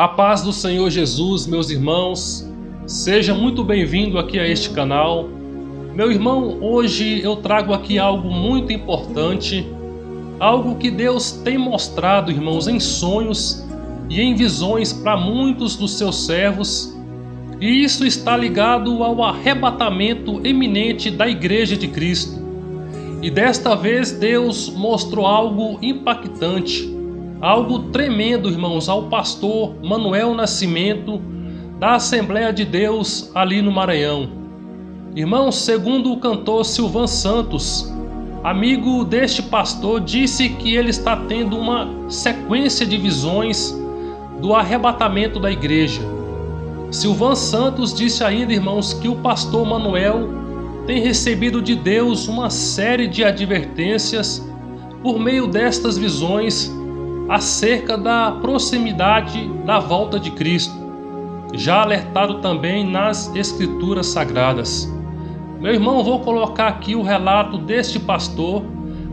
A paz do Senhor Jesus, meus irmãos, seja muito bem-vindo aqui a este canal. Meu irmão, hoje eu trago aqui algo muito importante, algo que Deus tem mostrado, irmãos, em sonhos e em visões para muitos dos seus servos, e isso está ligado ao arrebatamento iminente da Igreja de Cristo. E desta vez Deus mostrou algo impactante, algo tremendo, irmãos, ao pastor Manuel Nascimento, da Assembleia de Deus ali no Maranhão. Irmãos, segundo o cantor Silvan Santos, amigo deste pastor, disse que ele está tendo uma sequência de visões do arrebatamento da igreja. Silvan Santos disse ainda, irmãos, que o pastor Manuel tem recebido de Deus uma série de advertências por meio destas visões acerca da proximidade da volta de Cristo, já alertado também nas Escrituras Sagradas. Meu irmão, vou colocar aqui o relato deste pastor,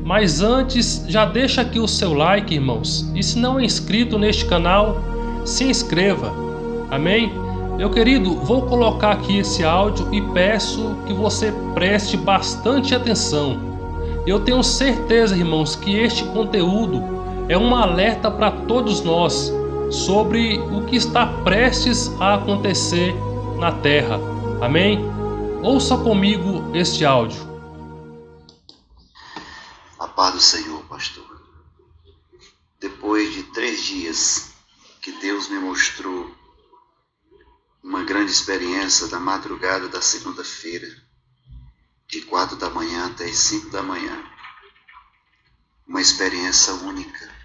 mas antes já deixa aqui o seu like, irmãos, e se não é inscrito neste canal, se inscreva, amém? Meu querido, vou colocar aqui esse áudio e peço que você preste bastante atenção. Eu tenho certeza, irmãos, que este conteúdo é um alerta para todos nós sobre o que está prestes a acontecer na terra. Amém? Ouça comigo este áudio. A paz do Senhor, pastor. Depois de 3 dias que Deus me mostrou uma grande experiência da madrugada da segunda-feira, de 4 da manhã até as 5 da manhã, uma experiência única,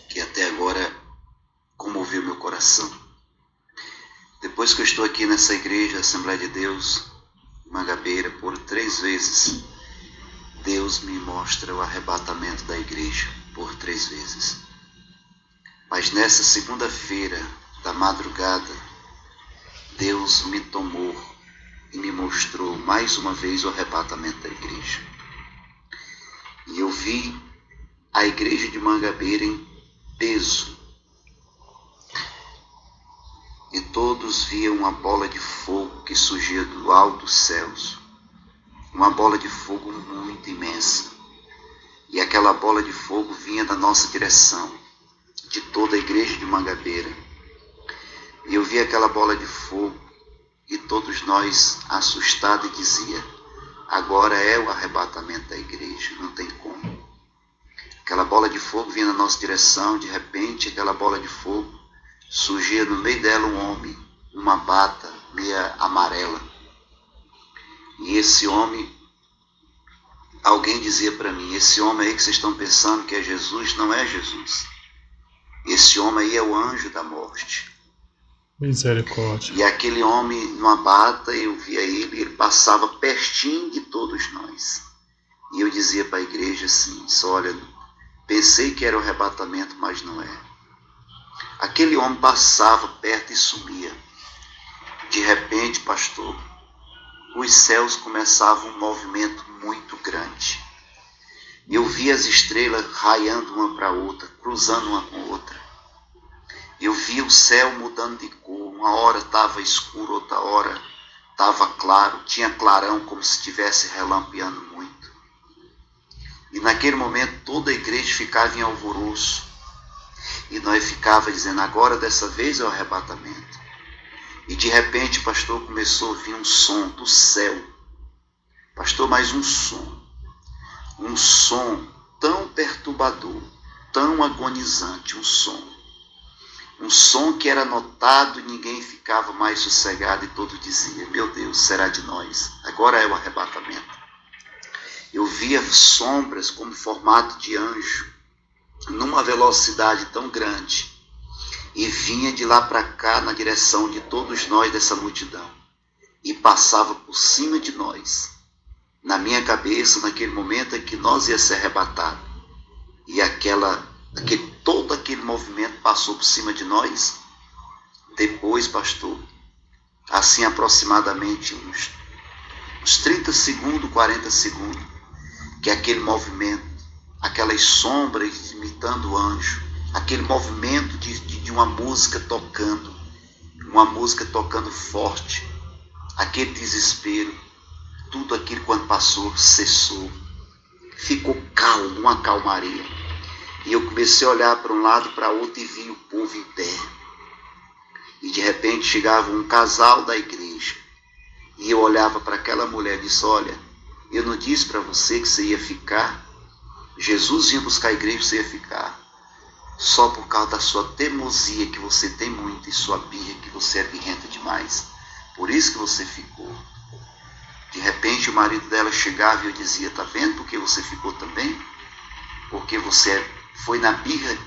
que até agora comoveu meu coração. Depois que eu estou aqui nessa igreja, Assembleia de Deus, Mangabeira, por 3 vezes, Deus me mostra o arrebatamento da igreja, por 3 vezes. Mas nessa segunda-feira da madrugada, Deus me tomou e me mostrou mais uma vez o arrebatamento da igreja. E eu vi a igreja de Mangabeira em peso, e todos viam uma bola de fogo que surgia do alto dos céus, uma bola de fogo muito imensa, e aquela bola de fogo vinha da nossa direção, de toda a igreja de Mangabeira. E eu vi aquela bola de fogo, e todos nós assustados dizia: agora é o arrebatamento da igreja, não tem como. Aquela bola de fogo vinha na nossa direção, de repente aquela bola de fogo surgia no meio dela um homem, uma bata meia amarela. E esse homem, alguém dizia para mim: esse homem aí que vocês estão pensando que é Jesus, não é Jesus. Esse homem aí é o anjo da morte. Misericórdia. E aquele homem numa bata, eu via ele passava pertinho de todos nós. E eu dizia para a igreja assim: olha, pensei que era o arrebatamento, mas não é. Aquele homem passava perto e sumia. De repente, pastor, os céus começavam um movimento muito grande. Eu via as estrelas raiando uma para a outra, cruzando uma com a outra. Eu via o céu mudando de cor. Uma hora estava escuro, outra hora estava claro. Tinha clarão como se estivesse relampeando muito. E naquele momento toda a igreja ficava em alvoroço. E nós ficava dizendo: agora dessa vez é o arrebatamento. E de repente, pastor, começou a vir um som do céu. Pastor, mais um som. Um som tão perturbador, tão agonizante, um som que era notado e ninguém ficava mais sossegado, e todo dizia: meu Deus, será de nós, agora é o arrebatamento. Eu via sombras como formato de anjo, numa velocidade tão grande, e vinha de lá para cá na direção de todos nós dessa multidão, e passava por cima de nós. Na minha cabeça, naquele momento é que nós ia ser arrebatados, e todo aquele movimento passou por cima de nós. Depois, pastor, assim aproximadamente uns 30 segundos, 40 segundos, que aquele movimento, aquelas sombras imitando o anjo, aquele movimento de uma música tocando forte. Aquele desespero, tudo aquilo quando passou, cessou. Ficou calmo, uma calmaria. E eu comecei a olhar para um lado, para outro e vi o povo em pé. E de repente chegava um casal da igreja. E eu olhava para aquela mulher e disse: olha, eu não disse para você que você ia ficar? Jesus ia buscar a igreja e você ia ficar. Só por causa da sua teimosia, que você tem muito, e sua birra, que você é birrenta demais. Por isso que você ficou. De repente o marido dela chegava e eu dizia: tá vendo por que você ficou também? Porque você foi na birra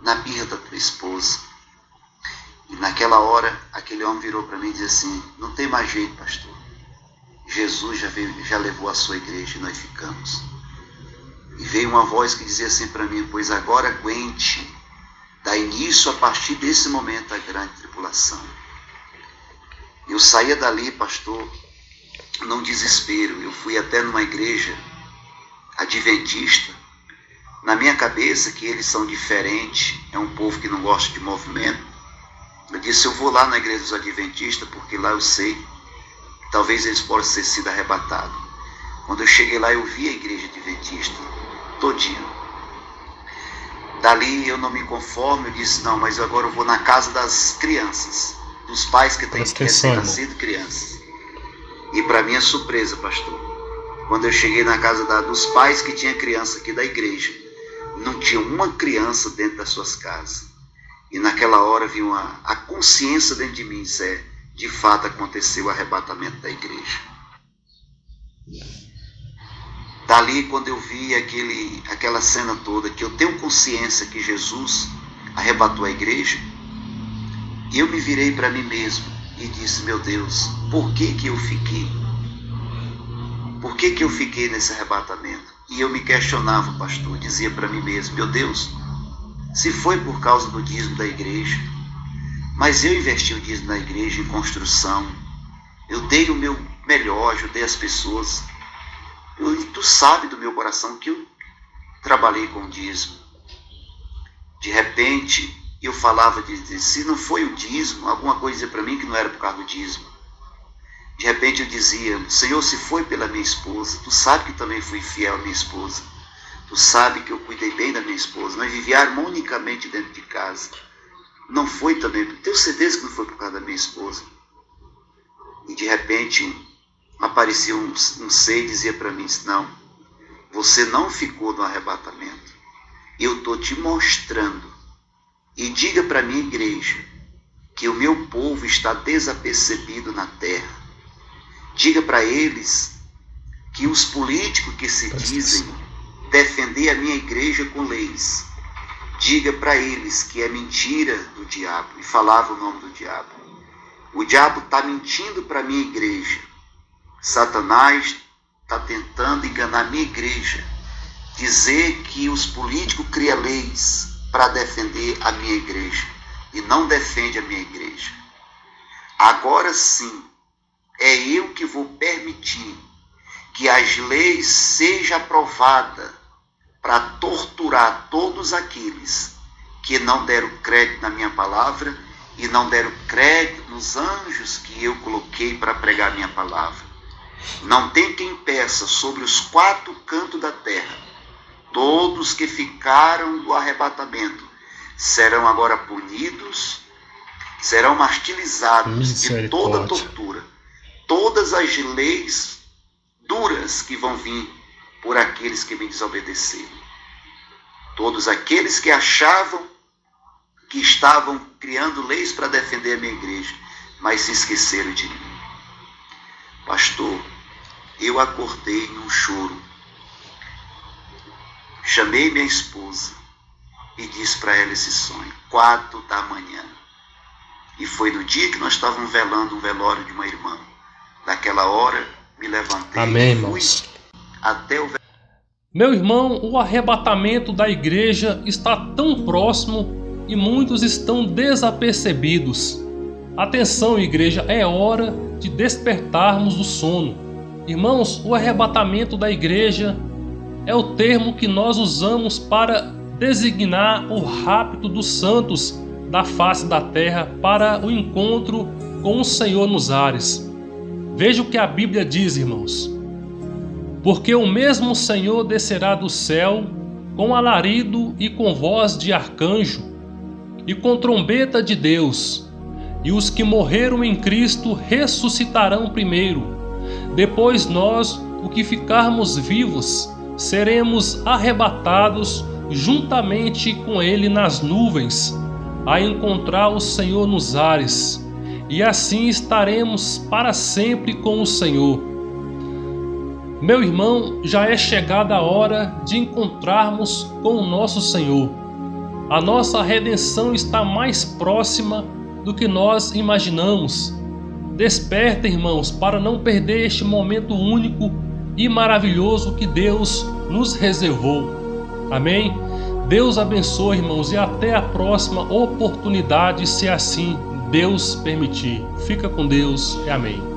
da tua esposa. E naquela hora aquele homem virou para mim e disse assim: não tem mais jeito, pastor. Jesus já levou a sua igreja e nós ficamos. E veio uma voz que dizia assim para mim: pois agora aguente, dá início a partir desse momento a grande tribulação. Eu saía dali, pastor, num desespero. Eu fui até numa igreja adventista. Na minha cabeça, que eles são diferentes, é um povo que não gosta de movimento. Eu disse: eu vou lá na igreja dos adventistas, porque lá eu sei que talvez eles possam ter sido arrebatados. Quando eu cheguei lá, eu vi a igreja adventista todinho. Dali eu não me conformo, eu disse: não, mas agora eu vou na casa das crianças, dos pais que têm recém-nascido crianças. E para minha surpresa, pastor, quando eu cheguei na casa dos pais que tinha criança aqui da igreja, não tinha uma criança dentro das suas casas. E naquela hora vi a consciência dentro de mim: de fato aconteceu o arrebatamento da igreja. Dali, quando eu vi aquela cena toda, que eu tenho consciência que Jesus arrebatou a igreja, eu me virei para mim mesmo e disse: meu Deus, por que eu fiquei? Por que eu fiquei nesse arrebatamento? E eu me questionava, pastor, dizia para mim mesmo: meu Deus, se foi por causa do dízimo da igreja, mas eu investi o dízimo da igreja em construção, eu dei o meu melhor, ajudei as pessoas. Tu sabe do meu coração que eu trabalhei com o dízimo. De repente, eu falava se não foi o dízimo, alguma coisa dizia para mim que não era por causa do dízimo. De repente eu dizia: Senhor, se foi pela minha esposa, tu sabe que também fui fiel à minha esposa. Tu sabe que eu cuidei bem da minha esposa. Nós vivíamos harmonicamente dentro de casa. Não foi também, tenho certeza que não foi por causa da minha esposa. E de repente aparecia um ser e dizia para mim: não, você não ficou no arrebatamento. Eu estou te mostrando. E diga para a minha igreja que o meu povo está desapercebido na terra. Diga para eles que os políticos que se dizem defender a minha igreja com leis, diga para eles que é mentira do diabo. E falava o nome do diabo. O diabo está mentindo para a minha igreja. Satanás está tentando enganar a minha igreja, dizer que os políticos criam leis para defender a minha igreja e não defende a minha igreja. Agora sim, é eu que vou permitir que as leis sejam aprovadas para torturar todos aqueles que não deram crédito na minha palavra e não deram crédito nos anjos que eu coloquei para pregar a minha palavra. Não tem quem peça sobre os 4 cantos da terra. Todos que ficaram do arrebatamento serão agora punidos, serão martirizados de toda tortura. Todas as leis duras que vão vir por aqueles que me desobedeceram. Todos aqueles que achavam que estavam criando leis para defender a minha igreja, mas se esqueceram de mim. Pastor, eu acordei num choro. Chamei minha esposa e disse para ela esse sonho, 4 da manhã. E foi no dia que nós estávamos velando um velório de uma irmã. Naquela hora, me levantei e fui até o velório. Meu irmão, o arrebatamento da igreja está tão próximo e muitos estão desapercebidos. Atenção, igreja, é hora de despertarmos do sono. Irmãos, o arrebatamento da igreja é o termo que nós usamos para designar o rapto dos santos da face da terra para o encontro com o Senhor nos ares. Veja o que a Bíblia diz, irmãos. Porque o mesmo Senhor descerá do céu com alarido e com voz de arcanjo e com trombeta de Deus, e os que morreram em Cristo ressuscitarão primeiro. Depois nós, o que ficarmos vivos, seremos arrebatados juntamente com Ele nas nuvens, a encontrar o Senhor nos ares, e assim estaremos para sempre com o Senhor. Meu irmão, já é chegada a hora de encontrarmos com o nosso Senhor. A nossa redenção está mais próxima do que nós imaginamos. Desperta, irmãos, para não perder este momento único e maravilhoso que Deus nos reservou. Amém? Deus abençoe, irmãos, e até a próxima oportunidade, se assim Deus permitir. Fica com Deus e amém.